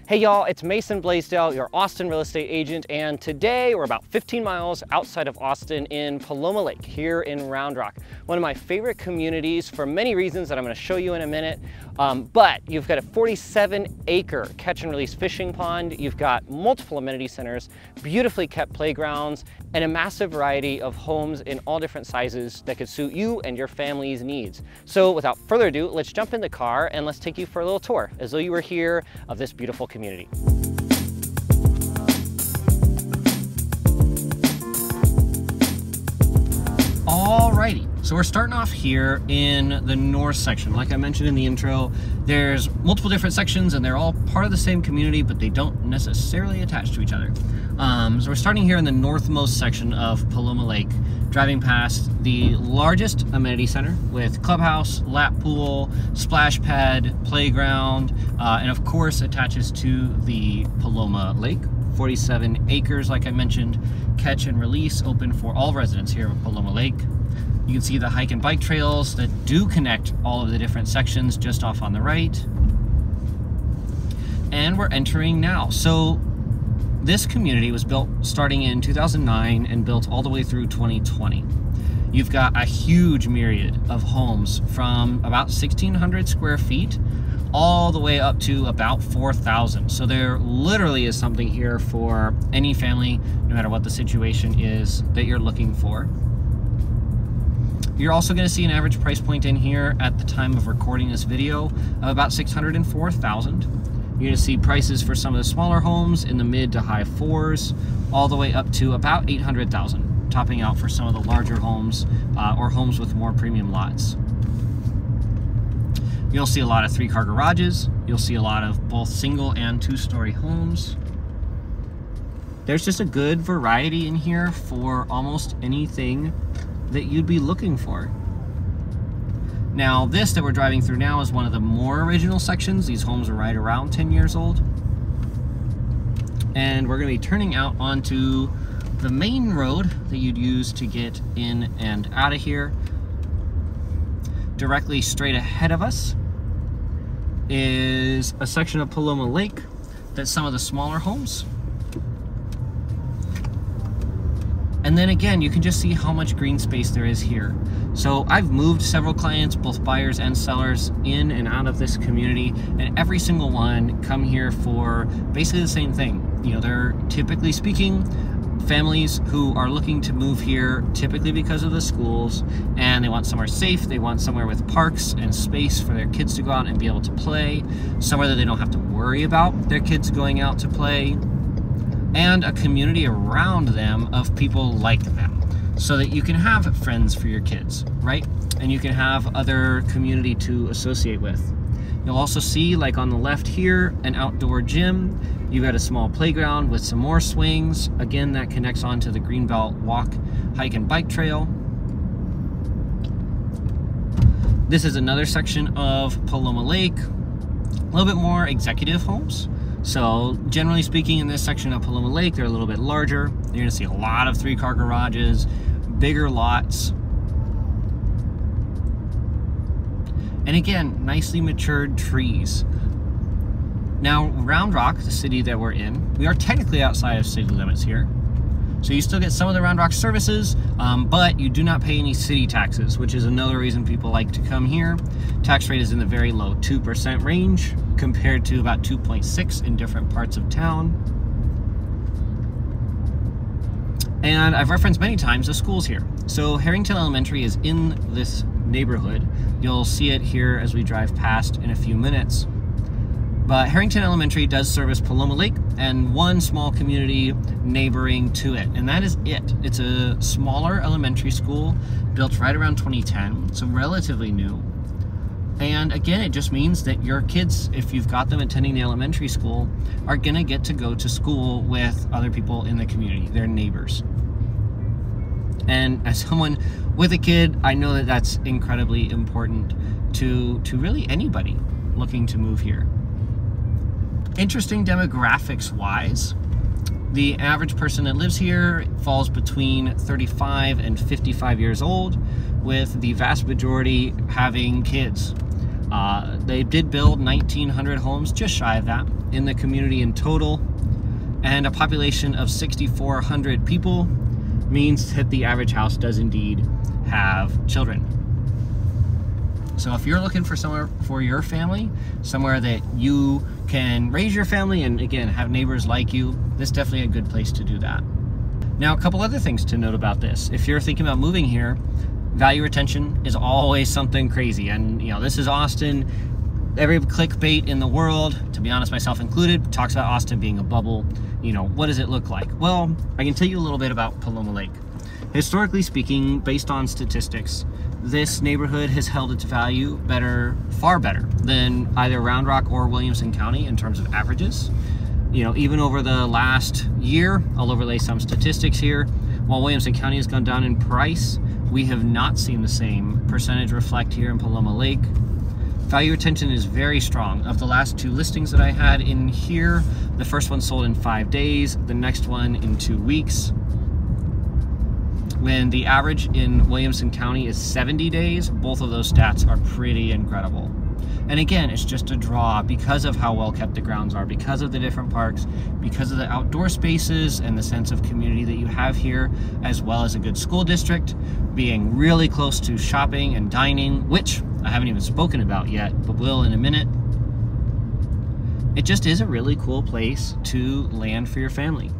Hey y'all, it's Mason Bleasdell, your Austin real estate agent, and today we're about 15 miles outside of Austin in Paloma Lake here in Round Rock. One of my favorite communities for many reasons that I'm going to show you in a minute. But you've got a 47-acre catch and release fishing pond. You've got multiple amenity centers, beautifully kept playgrounds, and a massive variety of homes in all different sizes that could suit you and your family's needs. So without further ado, let's jump in the car and let's take you for a little tour as though you were here of this beautiful community. Alrighty, so we're starting off here in the north section. Like I mentioned in the intro, there's multiple different sections and they're all part of the same community, but they don't necessarily attach to each other. So we're starting here in the northmost section of Paloma Lake, driving past the largest amenity center with clubhouse, lap pool, splash pad, playground, and of course attaches to the Paloma Lake. 47 acres, like I mentioned, catch and release, open for all residents here at Paloma Lake. You can see the hike and bike trails that do connect all of the different sections just off on the right. And we're entering now. So this community was built starting in 2009 and built all the way through 2020. You've got a huge myriad of homes from about 1,600 square feet all the way up to about 4,000. So there literally is something here for any family, no matter what the situation is that you're looking for. You're also going to see an average price point in here at the time of recording this video of about $604,000. You're going to see prices for some of the smaller homes in the mid to high fours, all the way up to about $800,000, topping out for some of the larger homes or homes with more premium lots. You'll see a lot of 3-car garages. You'll see a lot of both single and 2-story homes. There's just a good variety in here for almost anything that you'd be looking for. Now, this that we're driving through now is one of the more original sections. These homes are right around 10 years old. And we're going to be turning out onto the main road that you'd use to get in and out of here. Directly straight ahead of us is a section of Paloma Lake that's some of the smaller homes. And then again, you can just see how much green space there is here. So I've moved several clients, both buyers and sellers, in and out of this community, and every single one come here for basically the same thing. You know, they're typically speaking families who are looking to move here typically because of the schools, and they want somewhere safe, they want somewhere with parks and space for their kids to go out and be able to play, somewhere that they don't have to worry about their kids going out to play, and a community around them of people like them, so that you can have friends for your kids, right? And you can have other community to associate with. You'll also see, like on the left here, an outdoor gym. You've got a small playground with some more swings. Again, that connects onto the Greenbelt walk, hike, and bike trail. This is another section of Paloma Lake, a little bit more executive homes. So generally speaking, in this section of Paloma Lake, they're a little bit larger. You're going to see a lot of 3-car garages, bigger lots. And again, nicely matured trees. Now, Round Rock, the city that we're in, we are technically outside of city limits here. So you still get some of the Round Rock services, but you do not pay any city taxes, which is another reason people like to come here. Tax rate is in the very low 2% range, compared to about 2.6 in different parts of town. And I've referenced many times the schools here. So Harrington Elementary is in this neighborhood. You'll see it here as we drive past in a few minutes. But Harrington Elementary does service Paloma Lake and one small community neighboring to it, and that is it. It's a smaller elementary school built right around 2010, so relatively new. And again, it just means that your kids, if you've got them attending the elementary school, are gonna get to go to school with other people in the community, their neighbors. And as someone with a kid, I know that that's incredibly important to really anybody looking to move here. Interesting demographics wise, the average person that lives here falls between 35 and 55 years old, with the vast majority having kids. They did build 1,900 homes, just shy of that, in the community in total, and a population of 6,400 people means that the average house does indeed have children. So if you're looking for somewhere for your family, somewhere that you can raise your family and again have neighbors like you, this is definitely a good place to do that. Now, a couple other things to note about this. If you're thinking about moving here, value retention is always something crazy. And you know, this is Austin. Every clickbait in the world, to be honest, myself included, talks about Austin being a bubble. You know, what does it look like? Well, I can tell you a little bit about Paloma Lake. Historically speaking, based on statistics, this neighborhood has held its value better, far better than either Round Rock or Williamson County in terms of averages. You know, even over the last year, I'll overlay some statistics here. While Williamson County has gone down in price, we have not seen the same percentage reflect here in Paloma Lake. Value retention is very strong. Of the last 2 listings that I had in here, the first one sold in 5 days, the next one in 2 weeks. When the average in Williamson County is 70 days, both of those stats are pretty incredible. And again, it's just a draw because of how well kept the grounds are, because of the different parks, because of the outdoor spaces and the sense of community that you have here, as well as a good school district, being really close to shopping and dining, which I haven't even spoken about yet, but will in a minute. It just is a really cool place to land for your family.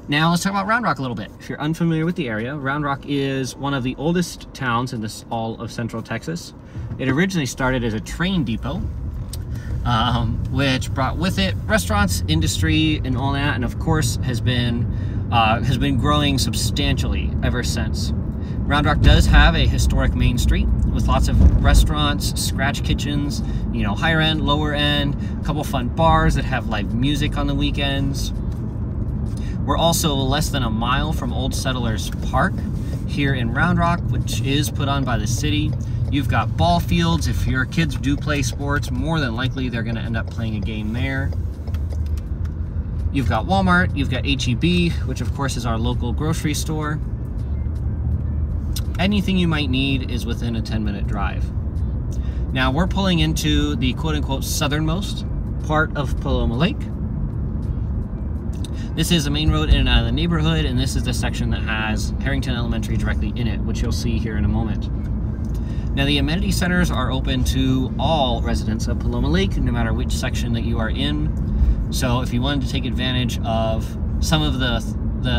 Now let's talk about Round Rock a little bit. If you're unfamiliar with the area, Round Rock is one of the oldest towns in all of Central Texas. It originally started as a train depot, which brought with it restaurants, industry, and all that, and of course has been growing substantially ever since. Round Rock does have a historic main street with lots of restaurants, scratch kitchens, you know, higher end, lower end, a couple fun bars that have live music on the weekends. We're also less than a mile from Old Settlers Park here in Round Rock, which is put on by the city. You've got ball fields. If your kids do play sports, more than likely they're going to end up playing a game there. You've got Walmart, you've got H-E-B, which of course is our local grocery store. Anything you might need is within a 10-minute drive. Now we're pulling into the quote-unquote southernmost part of Paloma Lake. This is a main road in and out of the neighborhood, and this is the section that has Harrington Elementary directly in it, which you'll see here in a moment. Now the amenity centers are open to all residents of Paloma Lake, no matter which section that you are in. So if you wanted to take advantage of some of the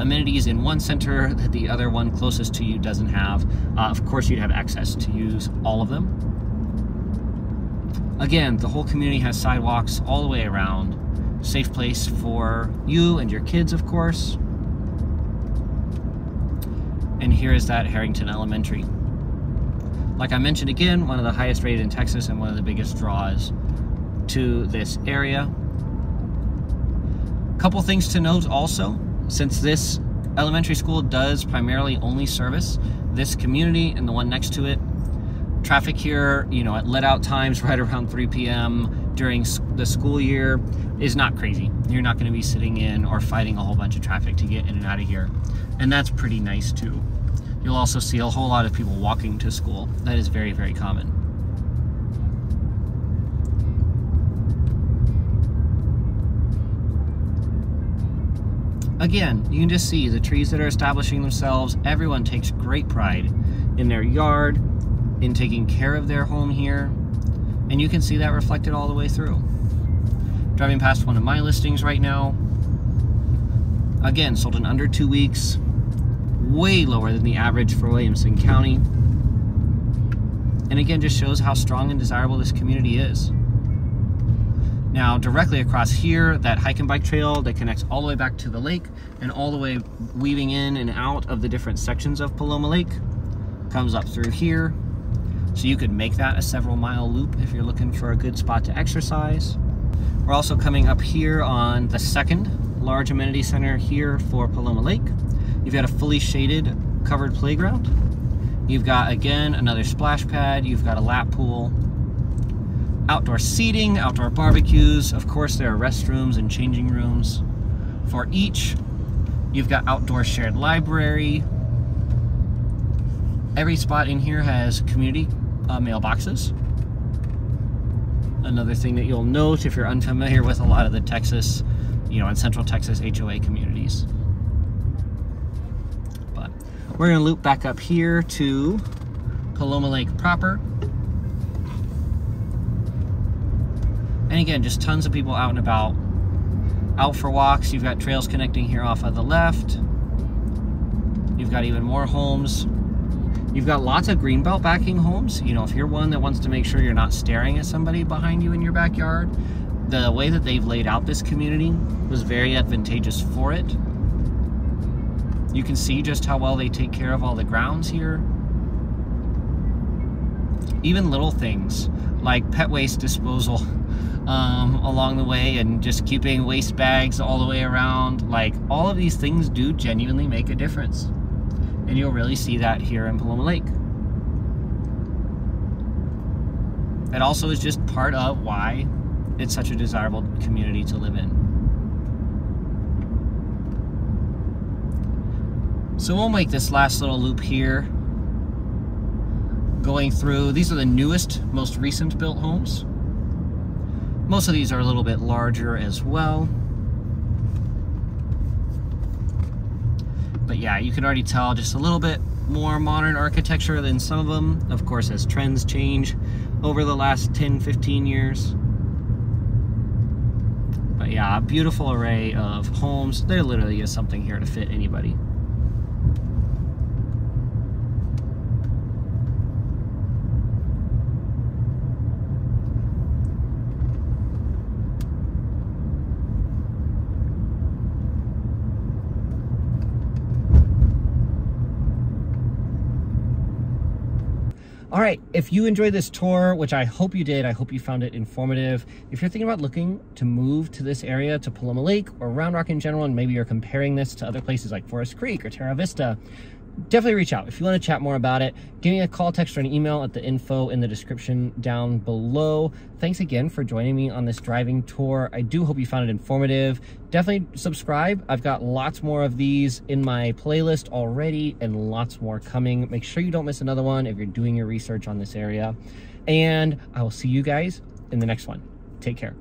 amenities in one center that the other one closest to you doesn't have, of course you'd have access to use all of them. Again, the whole community has sidewalks all the way around. Safe place for you and your kids, of course. And here is that Harrington Elementary. Like I mentioned again, one of the highest rated in Texas and one of the biggest draws to this area. Couple things to note also, since this elementary school does primarily only service this community and the one next to it, traffic here, you know, at let out times right around 3 p.m. during the school year is not crazy. You're not going to be sitting in or fighting a whole bunch of traffic to get in and out of here. And that's pretty nice too. You'll also see a whole lot of people walking to school. That is very, very common. Again, you can just see the trees that are establishing themselves. Everyone takes great pride in their yard, in taking care of their home here, and you can see that reflected all the way through. Driving past one of my listings right now, again, sold in under 2 weeks, way lower than the average for Williamson County, and again just shows how strong and desirable this community is. Now directly across here, that hike and bike trail that connects all the way back to the lake and all the way weaving in and out of the different sections of Paloma Lake comes up through here. So you could make that a several-mile loop if you're looking for a good spot to exercise. We're also coming up here on the second large amenity center here for Paloma Lake. You've got a fully shaded covered playground. You've got, again, another splash pad. You've got a lap pool. Outdoor seating, outdoor barbecues. Of course, there are restrooms and changing rooms for each. You've got outdoor shared library. Every spot in here has community mailboxes. Another thing that you'll note if you're unfamiliar with a lot of the Texas, in Central Texas HOA communities. But we're gonna loop back up here to Paloma Lake proper. And again, just tons of people out and about, out for walks. You've got trails connecting here off of the left. You've got even more homes. You've got lots of greenbelt backing homes. If you're one that wants to make sure you're not staring at somebody behind you in your backyard, the way that they've laid out this community was very advantageous for it. You can see just how well they take care of all the grounds here. Even little things like pet waste disposal along the way, and just keeping waste bags all the way around. Like, all of these things do genuinely make a difference. And you'll really see that here in Paloma Lake. It also is just part of why it's such a desirable community to live in. So we'll make this last little loop here, going through, these are the newest, most recent built homes. Most of these are a little bit larger as well. But yeah, you can already tell just a little bit more modern architecture than some of them, of course, as trends change over the last 10, 15 years. But yeah, a beautiful array of homes. There literally is something here to fit anybody. All right, if you enjoyed this tour, which I hope you did, I hope you found it informative. If you're thinking about looking to move to this area, to Paloma Lake or Round Rock in general, and maybe you're comparing this to other places like Forest Creek or Terra Vista, definitely reach out. If you want to chat more about it, give me a call, text, or an email at the info in the description down below. Thanks again for joining me on this driving tour. I do hope you found it informative. Definitely subscribe. I've got lots more of these in my playlist already and lots more coming. Make sure you don't miss another one if you're doing your research on this area. And I will see you guys in the next one. Take care.